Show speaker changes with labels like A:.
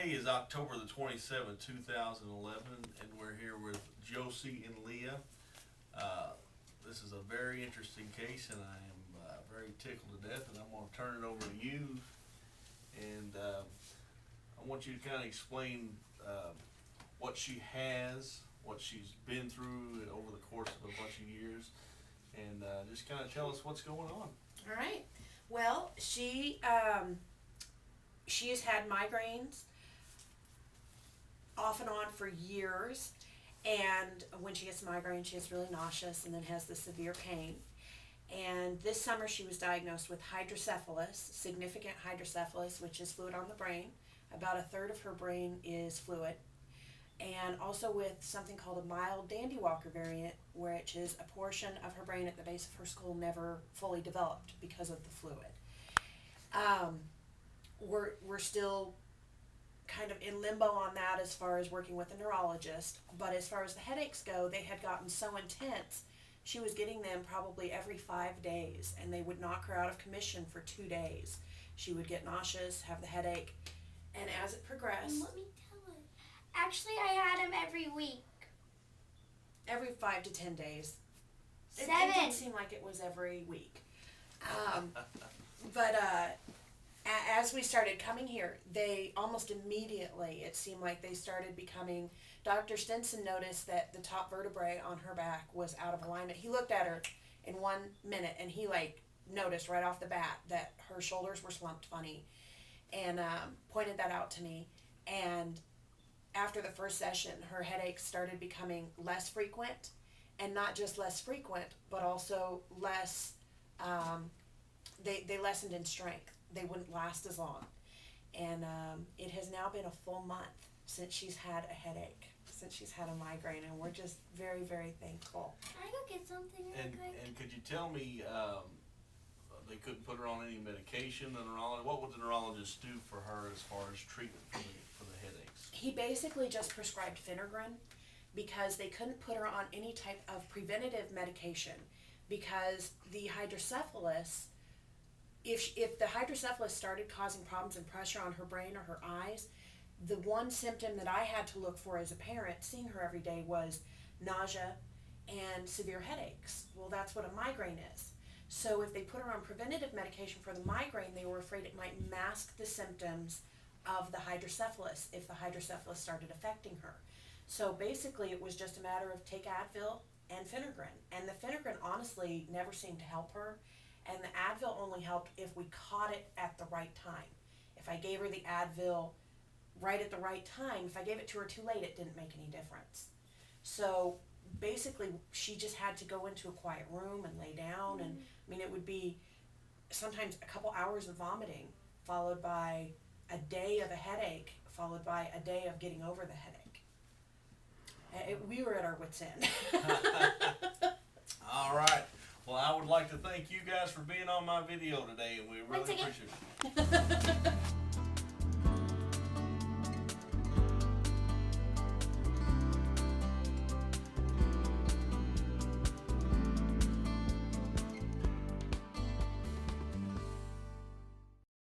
A: Today is October the 27th, 2011, and we're here with Josie and Leah. This is a very interesting case, and I am very tickled to death, and I'm going to turn it over to you. And I want you to kind of explain what she has, what she's been through over the course of a bunch of years, and just kind of tell us what's going on.
B: All right. Well, she has had migraines off and on for years, and when she gets migraine, she gets really nauseous and then has the severe pain. And this summer she was diagnosed with hydrocephalus, significant hydrocephalus, which is fluid on the brain. About a third of her brain is fluid. And also with something called a mild Dandy Walker variant, which is a portion of her brain at the base of her skull never fully developed because of the fluid. We're still kind of in limbo on that as far as working with a neurologist, but as far as the headaches go, they had gotten so intense, she was getting them probably every 5 days, and they would knock her out of commission for 2 days. She would get nauseous, have the headache, and as it progressed...
C: Let me tell it. Actually, I had him every week.
B: Every 5 to 10 days.
C: 7.
B: It didn't seem like it was every week. But as we started coming here, they almost immediately, it seemed like they started becoming, Dr. Stinson noticed that the top vertebrae on her back was out of alignment. He looked at her in 1 minute and he noticed right off the bat that her shoulders were slumped funny, and pointed that out to me. And after the first session, her headaches started becoming less frequent, and not just less frequent, but also less, they lessened in strength. They wouldn't last as long. And it has now been a full month since she's had a headache, since she's had a migraine, and we're just very, very thankful.
C: Can I go get something real quick?
A: And could you tell me, they couldn't put her on any medication, the neurologist, what would the neurologist do for her as far as treatment for the headaches?
B: He basically just prescribed Phenergan because they couldn't put her on any type of preventative medication, because the hydrocephalus, if the hydrocephalus started causing problems and pressure on her brain or her eyes, the one symptom that I had to look for as a parent seeing her every day was nausea and severe headaches. Well, that's what a migraine is. So if they put her on preventative medication for the migraine, they were afraid it might mask the symptoms of the hydrocephalus if the hydrocephalus started affecting her. So basically it was just a matter of take Advil and Phenergan. And the Phenergan honestly never seemed to help her. And the Advil only helped if we caught it at the right time. If I gave her the Advil right at the right time, if I gave it to her too late, it didn't make any difference. So basically she just had to go into a quiet room and lay down, and I mean it would be sometimes a couple hours of vomiting followed by a day of a headache, followed by a day of getting over the headache. We were at our wits' end.
A: All right. Well, I would like to thank you guys for being on my video today, and we really appreciate it.